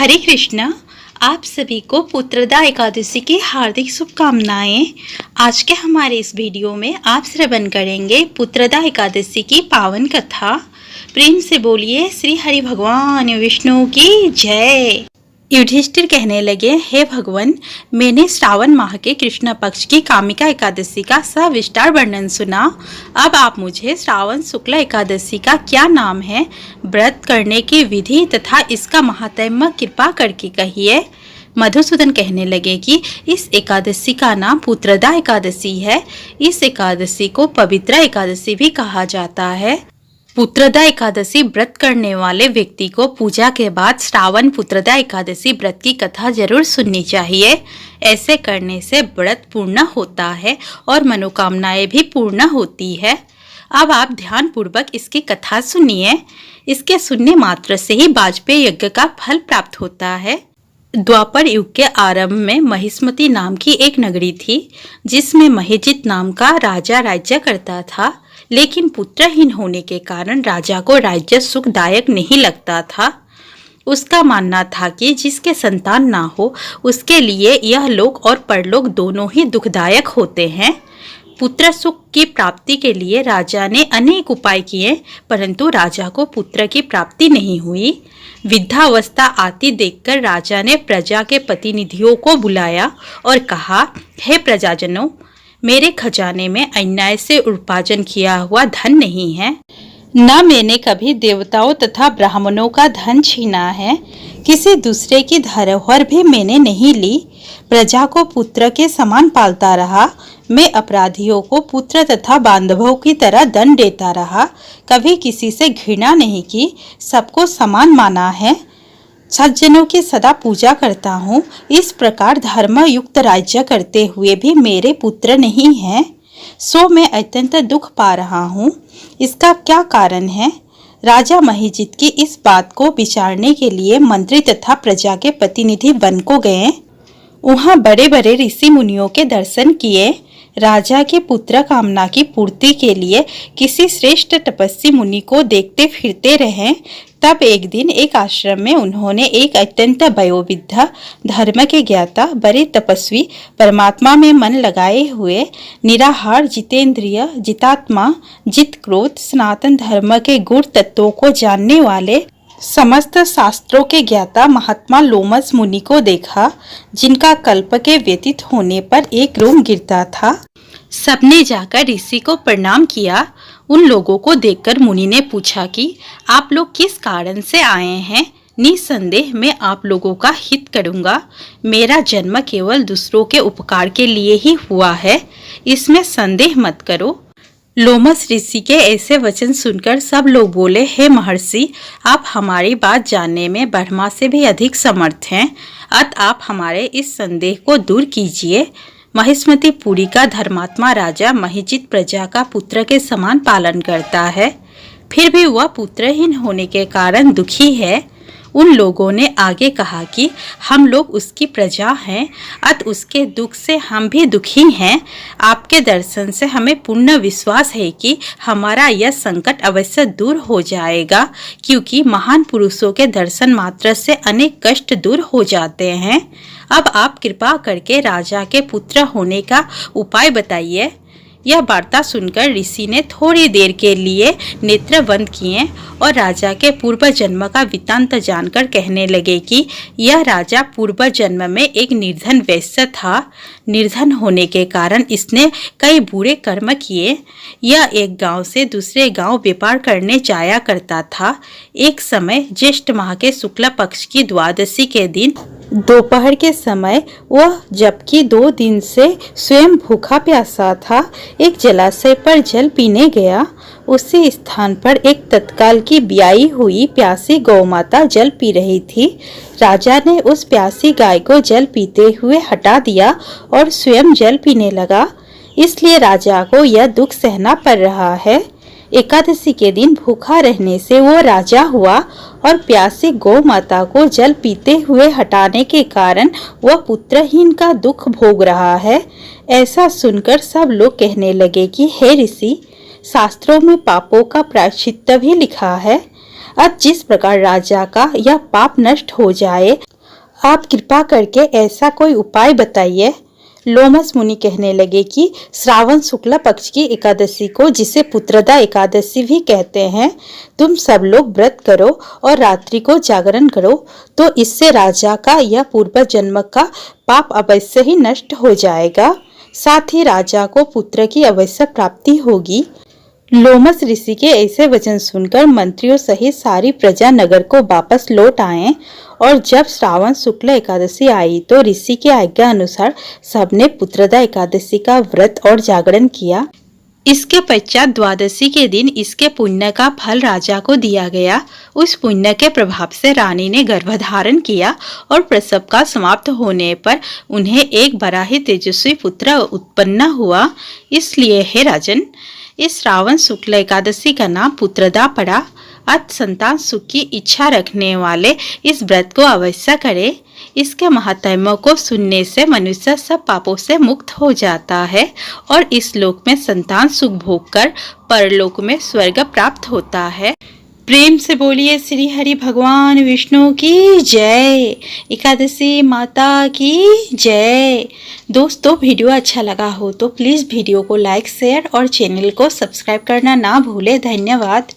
हरे कृष्णा। आप सभी को पुत्रदा एकादशी की हार्दिक शुभकामनाएं। आज के हमारे इस वीडियो में आप श्रवण करेंगे पुत्रदा एकादशी की पावन कथा। प्रेम से बोलिए श्री हरि भगवान विष्णु की जय। युधिष्ठिर कहने लगे, हे भगवान, मैंने श्रावण माह के कृष्ण पक्ष की कामिका एकादशी का सविस्तार वर्णन सुना। अब आप मुझे श्रावण शुक्ल एकादशी का क्या नाम है, व्रत करने की विधि तथा इसका महात्म्य कृपा करके कहिए। मधुसूदन कहने लगे कि इस एकादशी का नाम पुत्रदा एकादशी है। इस एकादशी को पवित्र एकादशी भी कहा जाता है। पुत्रदा एकादशी व्रत करने वाले व्यक्ति को पूजा के बाद श्रावण पुत्रदा एकादशी व्रत की कथा जरूर सुननी चाहिए। ऐसे करने से व्रत पूर्ण होता है और मनोकामनाएं भी पूर्ण होती है। अब आप ध्यान पूर्वक इसकी कथा सुनिए। इसके सुनने मात्र से ही वाजपेयी यज्ञ का फल प्राप्त होता है। द्वापर युग के आरंभ में महिष्मती नाम की एक नगरी थी, जिसमें महिजित नाम का राजा राज्य करता था। लेकिन पुत्रहीन होने के कारण राजा को राज्य सुखदायक नहीं लगता था। उसका मानना था कि जिसके संतान ना हो उसके लिए यह लोक और परलोक दोनों ही दुखदायक होते हैं। पुत्र सुख की प्राप्ति के लिए राजा ने अनेक उपाय किए, परंतु राजा को पुत्र की प्राप्ति नहीं हुई। वृद्धावस्था आती देखकर राजा ने प्रजा के प्रतिनिधियों को बुलाया और कहा, हे प्रजाजनों, मेरे खजाने में अन्याय से उपार्जन किया हुआ धन नहीं है। न मैंने कभी देवताओं तथा ब्राह्मणों का धन छीना है। किसी दूसरे की धरोहर भी मैंने नहीं ली। प्रजा को पुत्र के समान पालता रहा। मैं अपराधियों को पुत्र तथा बांधवों की तरह दंड देता रहा। कभी किसी से घृणा नहीं की, सबको समान माना है। सज्जनों की सदा पूजा करता हूँ। इस प्रकार धर्म युक्त राज्य करते हुए भी मेरे पुत्र नहीं हैं, सो मैं अत्यंत दुख पा रहा हूँ। इसका क्या कारण है? राजा महिजित की इस बात को विचारने के लिए मंत्री तथा प्रजा के प्रतिनिधि वन को गए। वहाँ बड़े बड़े ऋषि मुनियों के दर्शन किए। राजा के पुत्र कामना की पूर्ति के लिए किसी श्रेष्ठ तपस्वी मुनि को देखते फिरते रहे। तब एक दिन एक आश्रम में उन्होंने एक अत्यंत वयोवृद्ध, धर्म के ज्ञाता, बड़े तपस्वी, परमात्मा में मन लगाए हुए, निराहार, जितेंद्रिय, जितात्मा, जित क्रोध, सनातन धर्म के गुण तत्वों को जानने वाले, समस्त शास्त्रों के ज्ञाता महात्मा लोमस मुनि को देखा, जिनका कल्प के व्यतीत होने पर एक रोम गिरता था। सबने जाकर ऋषि को प्रणाम किया। उन लोगों को देखकर मुनि ने पूछा कि आप लोग किस कारण से आए हैं? निसंदेह मैं आप लोगों का हित करूंगा। मेरा जन्म केवल दूसरों के उपकार के लिए ही हुआ है, इसमें संदेह मत करो। लोमस ऋषि के ऐसे वचन सुनकर सब लोग बोले, हे महर्षि, आप हमारी बात जानने में ब्रह्मा से भी अधिक समर्थ हैं। अतः आप हमारे इस संदेह को दूर कीजिए। महिष्मती पुरी का धर्मात्मा राजा महिजित प्रजा का पुत्र के समान पालन करता है, फिर भी वह पुत्रहीन होने के कारण दुखी है। उन लोगों ने आगे कहा कि हम लोग उसकी प्रजा हैं, अतः उसके दुख से हम भी दुखी हैं। आपके दर्शन से हमें पूर्ण विश्वास है कि हमारा यह संकट अवश्य दूर हो जाएगा, क्योंकि महान पुरुषों के दर्शन मात्र से अनेक कष्ट दूर हो जाते हैं। अब आप कृपा करके राजा के पुत्र होने का उपाय बताइए। यह वार्ता सुनकर ऋषि ने थोड़ी देर के लिए नेत्र बंद किए और राजा के पूर्व जन्म का वृत्तांत जानकर कहने लगे कि यह राजा पूर्व जन्म में एक निर्धन वैश्य था। निर्धन होने के कारण इसने कई बुरे कर्म किए। यह एक गांव से दूसरे गांव व्यापार करने जाया करता था। एक समय ज्येष्ठ माह के शुक्ल पक्ष की द्वादशी के दिन दोपहर के समय वह, जबकि 2 दिन से स्वयं भूखा प्यासा था, एक जलाशय पर जल पीने गया। उसी स्थान पर एक तत्काल की ब्याई हुई प्यासी गौमाता जल पी रही थी। राजा ने उस प्यासी गाय को जल पीते हुए हटा दिया और स्वयं जल पीने लगा। इसलिए राजा को यह दुख सहना पड़ रहा है। एकादशी के दिन भूखा रहने से वो राजा हुआ और प्यासी गौ माता को जल पीते हुए हटाने के कारण वह पुत्रहीन का दुख भोग रहा है। ऐसा सुनकर सब लोग कहने लगे कि हे ऋषि, शास्त्रों में पापों का प्रायश्चित्त भी लिखा है। अब जिस प्रकार राजा का यह पाप नष्ट हो जाए, आप कृपा करके ऐसा कोई उपाय बताइए। लोमस मुनि कहने लगे कि श्रावण शुक्ल पक्ष की एकादशी को, जिसे पुत्रदा एकादशी भी कहते हैं, तुम सब लोग व्रत करो और रात्रि को जागरण करो, तो इससे राजा का यह पूर्व जन्म का पाप अवश्य ही नष्ट हो जाएगा। साथ ही राजा को पुत्र की अवश्य प्राप्ति होगी। लोमस ऋषि के ऐसे वचन सुनकर मंत्रियों सहित सारी प्रजा नगर को वापस लौट आए और जब श्रावण शुक्ल एकादशी आई तो ऋषि की आज्ञा अनुसार सबने पुत्रदा एकादशी का व्रत और जागरण किया। इसके पश्चात द्वादशी के दिन इसके पुण्य का फल राजा को दिया गया। उस पुण्य के प्रभाव से रानी ने गर्भधारण किया और प्रसव का समाप्त होने पर उन्हें एक बड़ा ही तेजस्वी पुत्र उत्पन्न हुआ। इसलिए हे राजन, इस श्रावण शुक्ल एकादशी का नाम पुत्रदा पड़ा। अत संतान सुख की इच्छा रखने वाले इस व्रत को अवश्य करें। इसके महात्म्य को सुनने से मनुष्य सब पापों से मुक्त हो जाता है और इस लोक में संतान सुख भोग कर परलोक में स्वर्ग प्राप्त होता है। प्रेम से बोलिए श्री हरि भगवान विष्णु की जय, एकादशी माता की जय। दोस्तों, वीडियो अच्छा लगा हो तो प्लीज़ वीडियो को लाइक, शेयर और चैनल को सब्सक्राइब करना ना भूलें। धन्यवाद।